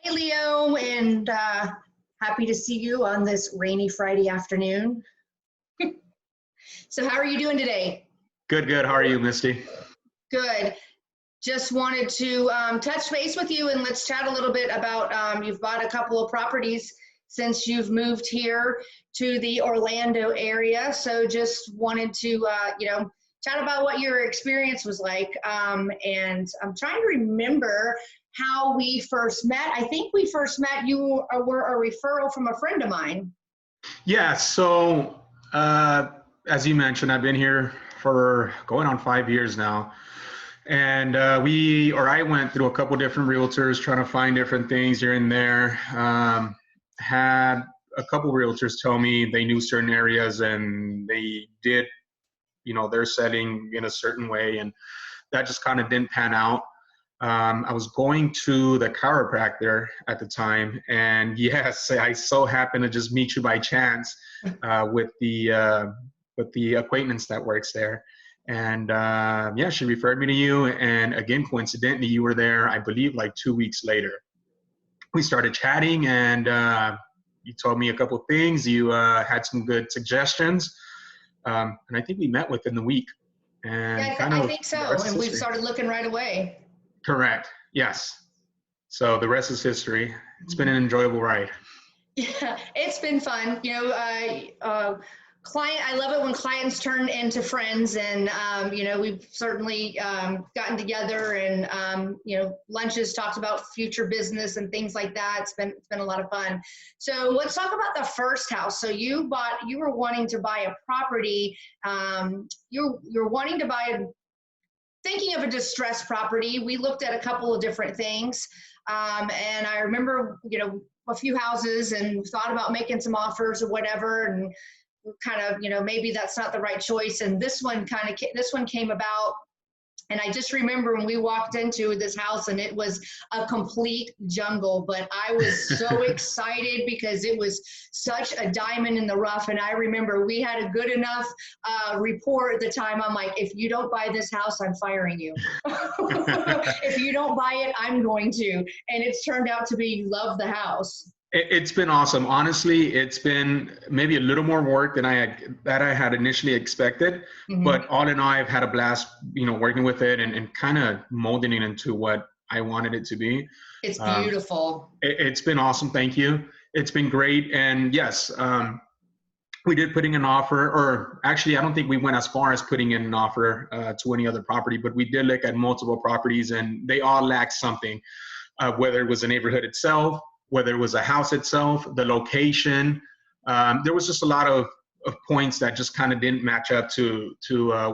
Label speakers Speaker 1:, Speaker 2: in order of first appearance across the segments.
Speaker 1: Hey, Leo, and happy to see you on this rainy Friday afternoon. So, how are you doing today?
Speaker 2: Good, good. How are you, Misty?
Speaker 1: Good. Just wanted to touch base with you and let's chat a little bit about you've bought a couple of properties since you've moved here to the Orlando area. So, just wanted to, chat about what your experience was like. And I'm trying to remember how we first met. I think we first met, you were a referral from a friend of mine.
Speaker 2: Yeah, so as you mentioned, I've been here for going on 5 years now. And I went through a couple different realtors trying to find different things here and there. Had a couple realtors tell me they knew certain areas and they did, their setting in a certain way. And that just kind of didn't pan out. I was going to the chiropractor at the time, and yes, I so happened to just meet you by chance with the acquaintance that works there. And yeah, she referred me to you, and again, coincidentally, you were there, I believe, like 2 weeks later. We started chatting, and you told me a couple of things. You had some good suggestions, and I think we met within the week, and
Speaker 1: Yeah,
Speaker 2: kind
Speaker 1: I
Speaker 2: of
Speaker 1: think
Speaker 2: the
Speaker 1: so.
Speaker 2: rest is
Speaker 1: And we've
Speaker 2: history.
Speaker 1: started looking right away.
Speaker 2: Correct. Yes. So the rest is history. It's been an enjoyable ride.
Speaker 1: Yeah, it's been fun. I love it when clients turn into friends, and we've certainly gotten together and lunches, talked about future business and things like that. It's been a lot of fun. So let's talk about the first house. So you were wanting to buy a property. You're wanting to buy thinking of a distressed property. We looked at a couple of different things. And I remember, a few houses and thought about making some offers or whatever. And kind of, maybe that's not the right choice. And this one came about. And I just remember when we walked into this house and it was a complete jungle, but I was so excited because it was such a diamond in the rough. And I remember we had a good enough report at the time. I'm like, if you don't buy this house, I'm firing you. If you don't buy it, I'm going to. And it's turned out to be, you love the house.
Speaker 2: It's been awesome. Honestly, it's been maybe a little more work than I had initially expected.
Speaker 1: Mm-hmm.
Speaker 2: But all in all, I've had a blast, working with it and kind of molding it into what I wanted it to be.
Speaker 1: It's
Speaker 2: Um,
Speaker 1: beautiful.
Speaker 2: it's been awesome. Thank you. It's been great. And yes, we did putting an offer, or actually, I don't think we went as far as putting in an offer to any other property, but we did look at multiple properties and they all lacked something, whether it was the neighborhood itself, whether it was a house itself, the location. There was just a lot of points that just kind of didn't match up to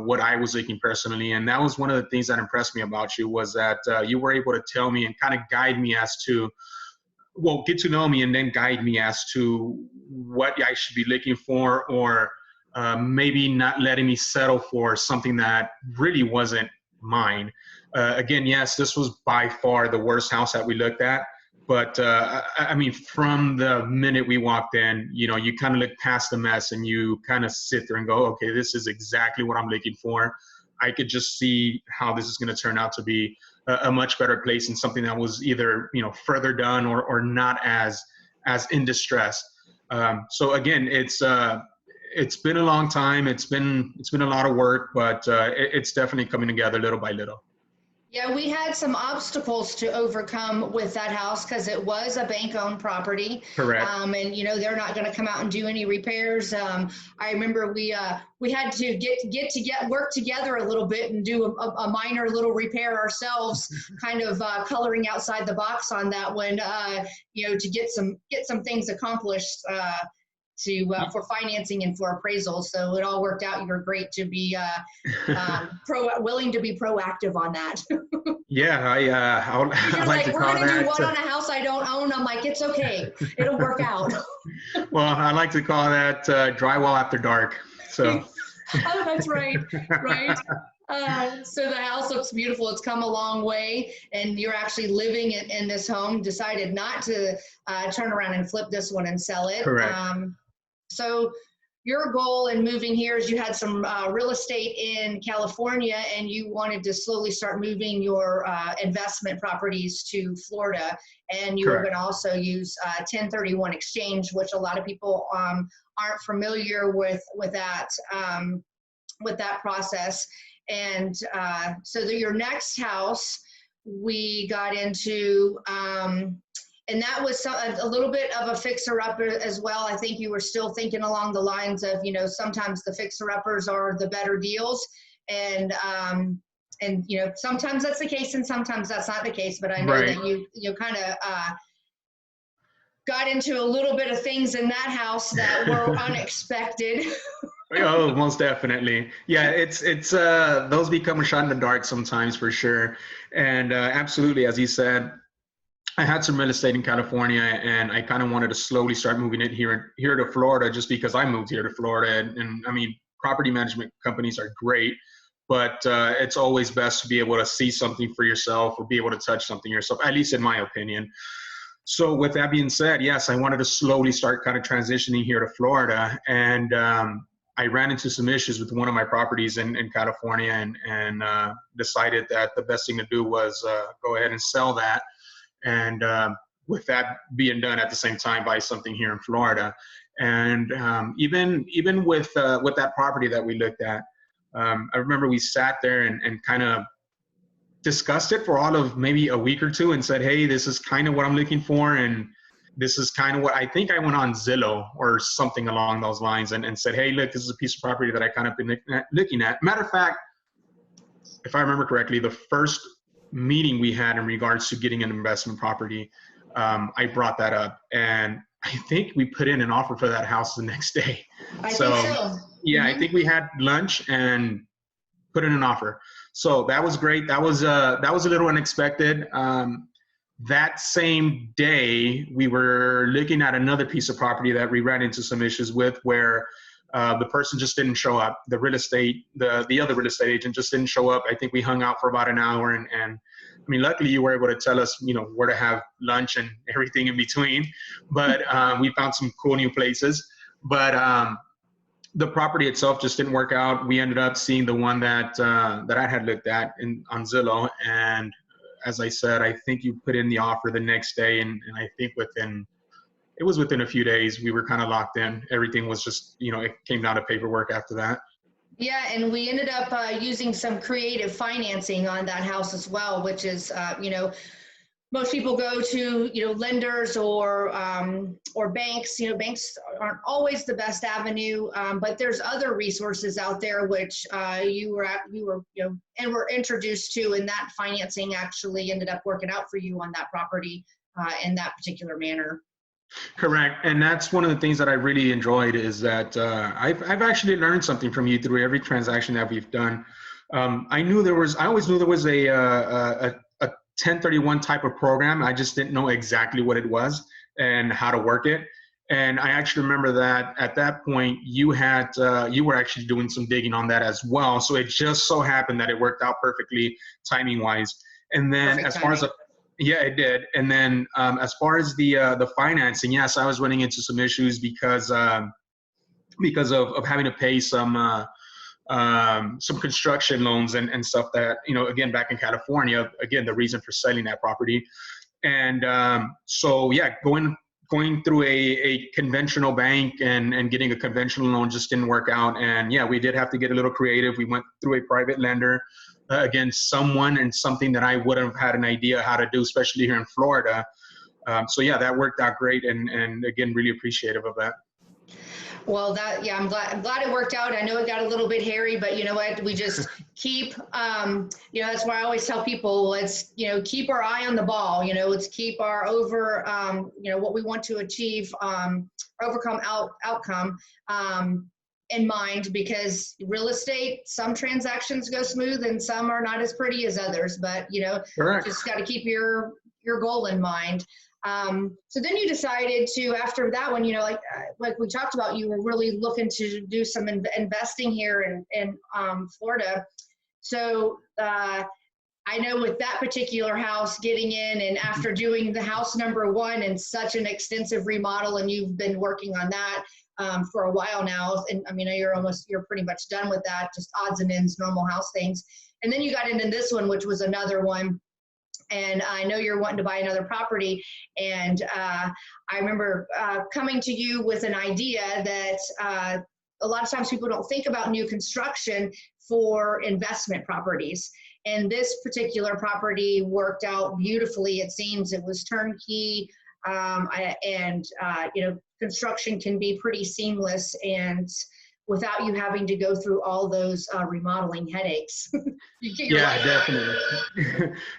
Speaker 2: what I was looking personally. And that was one of the things that impressed me about you, was that you were able to tell me and kind of guide me as to, well, get to know me and then guide me as to what I should be looking for, or maybe not letting me settle for something that really wasn't mine. Again, yes, this was by far the worst house that we looked at. But I mean, from the minute we walked in, you kind of look past the mess and you kind of sit there and go, okay, this is exactly what I'm looking for. I could just see how this is going to turn out to be a much better place, and something that was either further done or not as in distress. So again, it's been a long time. It's been a lot of work, but it's definitely coming together little by little.
Speaker 1: Yeah, we had some obstacles to overcome with that house because it was a bank-owned property,
Speaker 2: Correct.
Speaker 1: and they're not going to come out and do any repairs. I remember we had to work together a little bit and do a minor little repair ourselves, kind of coloring outside the box on that one, to get some things accomplished. For financing and for appraisal. So it all worked out. You were great to be willing to be proactive on that.
Speaker 2: Yeah, I
Speaker 1: You're
Speaker 2: like
Speaker 1: like,
Speaker 2: to
Speaker 1: we're
Speaker 2: call
Speaker 1: going to do
Speaker 2: that.
Speaker 1: one on a house I don't own. I'm like, it's okay. It'll work out.
Speaker 2: Well, I like to call that drywall after dark. So.
Speaker 1: Oh, that's right. Right. So the house looks beautiful. It's come a long way, and you're actually living in this home. Decided not to turn around and flip this one and sell it.
Speaker 2: Correct.
Speaker 1: So your goal in moving here is you had some real estate in California and you wanted to slowly start moving your investment properties to Florida. And you were
Speaker 2: Correct.
Speaker 1: going to also use 1031 exchange, which a lot of people aren't familiar with that process. And so your next house we got into, and that was a little bit of a fixer-upper as well. I think you were still thinking along the lines of, sometimes the fixer-uppers are the better deals. And sometimes that's the case and sometimes that's not the case. But I know
Speaker 2: Right.
Speaker 1: that you kind of got into a little bit of things in that house that were unexpected.
Speaker 2: Oh, most definitely. Yeah, it's those become a shot in the dark sometimes for sure. And absolutely, as you said, I had some real estate in California, and I kind of wanted to slowly start moving it here to Florida, just because I moved here to Florida. And I mean, property management companies are great, but it's always best to be able to see something for yourself or be able to touch something yourself, at least in my opinion. So with that being said, yes, I wanted to slowly start kind of transitioning here to Florida, and I ran into some issues with one of my properties in California, and decided that the best thing to do was go ahead and sell that. And with that being done at the same time, buy something here in Florida. And even with that property that we looked at, I remember we sat there and kind of discussed it for all of maybe a week or two and said, hey, this is kind of what I'm looking for. And this is kind of what I think I went on Zillow or something along those lines and said, hey, look, this is a piece of property that I kind of been looking at. Matter of fact, if I remember correctly, the first meeting we had in regards to getting an investment property, I brought that up, and I think we put in an offer for that house the next day.
Speaker 1: I think so.
Speaker 2: Yeah, I think we had lunch and put in an offer. So that was great. That was a little unexpected. That same day, we were looking at another piece of property that we ran into some issues with, where the person just didn't show up. The other real estate agent just didn't show up. I think we hung out for about an hour, and I mean, luckily you were able to tell us, where to have lunch and everything in between. But we found some cool new places. But the property itself just didn't work out. We ended up seeing the one that I had looked at on Zillow, and as I said, I think you put in the offer the next day, and I think within a few days we were kind of locked in. Everything was just, it came down to paperwork after that.
Speaker 1: Yeah, and we ended up using some creative financing on that house as well, which is, most people go to, lenders or banks. Banks aren't always the best avenue, but there's other resources out there which you were and were introduced to, and that financing actually ended up working out for you on that property in that particular manner.
Speaker 2: Correct. And that's one of the things that I really enjoyed, is that I've actually learned something from you through every transaction that we've done. I always knew there was a 1031 type of program. I just didn't know exactly what it was and how to work it. And I actually remember that at that point you were actually doing some digging on that as well. So it just so happened that it worked out perfectly timing wise. And then
Speaker 1: Perfect
Speaker 2: as far as yeah, it did. And then as far as the financing, yes, I was running into some issues because of having to pay some construction loans and stuff that, again, back in California, again, the reason for selling that property. And so, yeah, going through a conventional bank and getting a conventional loan just didn't work out. And yeah, we did have to get a little creative. We went through a private lender, again, someone and something that I wouldn't have had an idea how to do, especially here in Florida. So yeah, that worked out great. And again, really appreciative of that.
Speaker 1: Well, I'm glad it worked out. I know it got a little bit hairy, but you know what? We just keep, that's why I always tell people, let's, keep our eye on the ball, let's keep our what we want to achieve, outcome in mind, because real estate, some transactions go smooth and some are not as pretty as others, but,
Speaker 2: Correct.
Speaker 1: just got to keep your goal in mind. So then you decided to, after that one, like we talked about, you were really looking to do some investing here in Florida. So I I know with that particular house, getting in and after doing the house number one and such an extensive remodel, and you've been working on that for a while now, and I mean, you're pretty much done with that, just odds and ends, normal house things. And then you got into this one, which was another one. And I know you're wanting to buy another property. And I remember coming to you with an idea that a lot of times people don't think about new construction for investment properties. And this particular property worked out beautifully. It seems it was turnkey, construction can be pretty seamless and without you having to go through all those remodeling headaches.
Speaker 2: Yeah, definitely.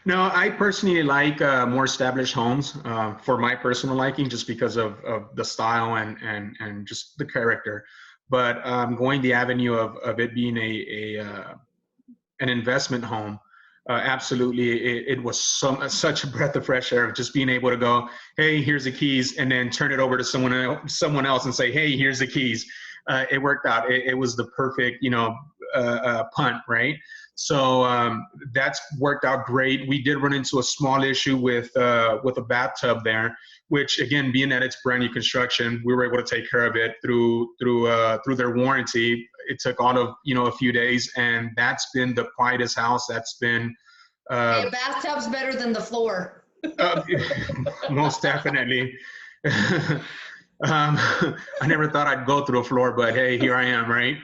Speaker 2: No, I personally like more established homes for my personal liking, just because of the style and just the character. But going the avenue of it being an investment home, absolutely, it was such a breath of fresh air, just being able to go, hey, here's the keys, and then turn it over to someone else and say, hey, here's the keys. It worked out. It was the perfect, punt, right? So that's worked out great. We did run into a small issue with a bathtub there, which again, being that it's brand new construction, we were able to take care of it through their warranty. It took all of a few days, and that's been the quietest house. That's been
Speaker 1: hey, a bathtub's better than the floor.
Speaker 2: Most definitely. I never thought I'd go through a floor, but hey, here I am, right?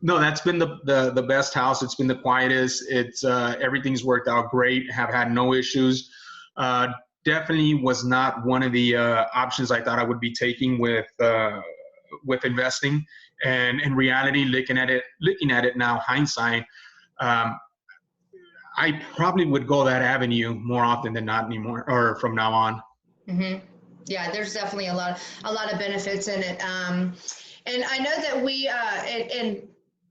Speaker 2: No, that's been the best house. It's been the quietest. It's everything's worked out great. Have had no issues. Definitely was not one of the options I thought I would be taking with investing. And in reality, looking at it now, hindsight, I probably would go that avenue more often than not anymore, or from now on.
Speaker 1: Mm-hmm. Yeah, there's definitely a lot of benefits in it. And I know that we, in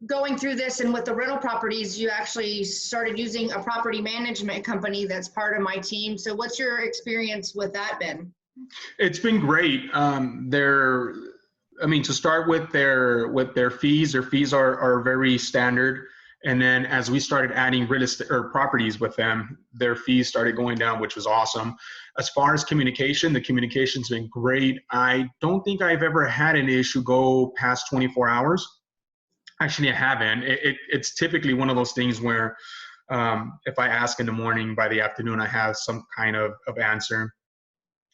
Speaker 1: going through this and with the rental properties, you actually started using a property management company that's part of my team. So what's your experience with that been?
Speaker 2: It's been great. To start with their fees are very standard. And then as we started adding real estate or properties with them, their fees started going down, which was awesome. As far as communication, the communication's been great. I don't think I've ever had an issue go past 24 hours. Actually, I haven't. It's typically one of those things where if I ask in the morning, by the afternoon, I have some kind of answer.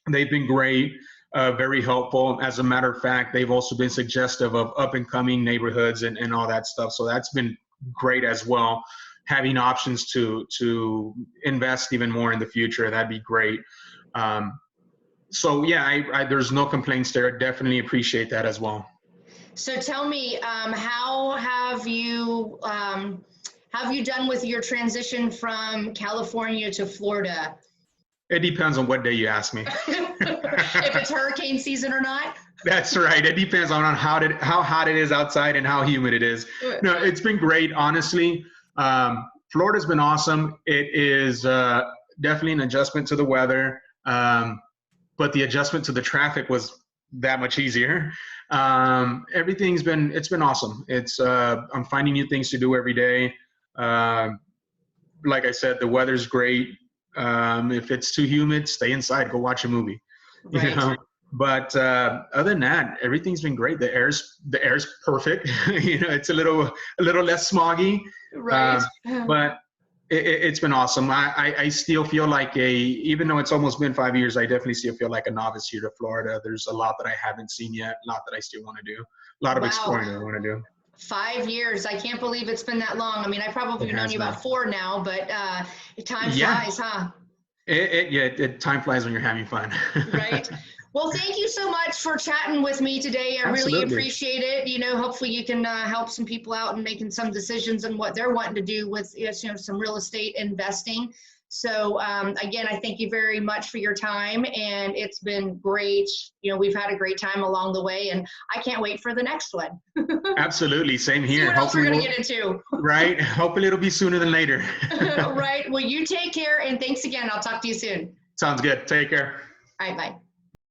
Speaker 2: They've been great, very helpful. As a matter of fact, they've also been suggestive of up and coming neighborhoods and all that stuff. So that's been great as well. Having options to invest even more in the future, that'd be great. So yeah, there's no complaints there. Definitely appreciate that as well.
Speaker 1: So tell me, how have you done with your transition from California to Florida?
Speaker 2: It depends on what day you ask me.
Speaker 1: If it's hurricane season or not?
Speaker 2: That's right. It depends on how hot it is outside and how humid it is. No, it's been great, honestly. Florida's been awesome. It is definitely an adjustment to the weather, but the adjustment to the traffic was that much easier. It's been awesome. I'm finding new things to do every day. Like I said, the weather's great. If it's too humid, stay inside, go watch a movie.
Speaker 1: Right.
Speaker 2: But other than that, everything's been great. The air's perfect. It's a little less smoggy.
Speaker 1: Right.
Speaker 2: But it's been awesome. I still feel like even though it's almost been 5 years, I definitely still feel like a novice here to Florida. There's a lot that I haven't seen yet, a lot that I still want to do, a lot of exploring that I want to do.
Speaker 1: 5 years. I can't believe it's been that long. I mean, I probably known you about 4 now, but time flies, huh?
Speaker 2: Time flies when you're having fun.
Speaker 1: Right. Well, thank you so much for chatting with me today. I really appreciate it. Hopefully you can help some people out and making some decisions on what they're wanting to do with some real estate investing. So again, I thank you very much for your time, and it's been great. We've had a great time along the way, and I can't wait for the next one.
Speaker 2: Absolutely. Same here.
Speaker 1: See what else we're going to get into.
Speaker 2: Right. Hopefully it'll be sooner than later.
Speaker 1: Right. Well, you take care, and thanks again. I'll talk to you soon.
Speaker 2: Sounds good. Take care.
Speaker 1: All right. Bye.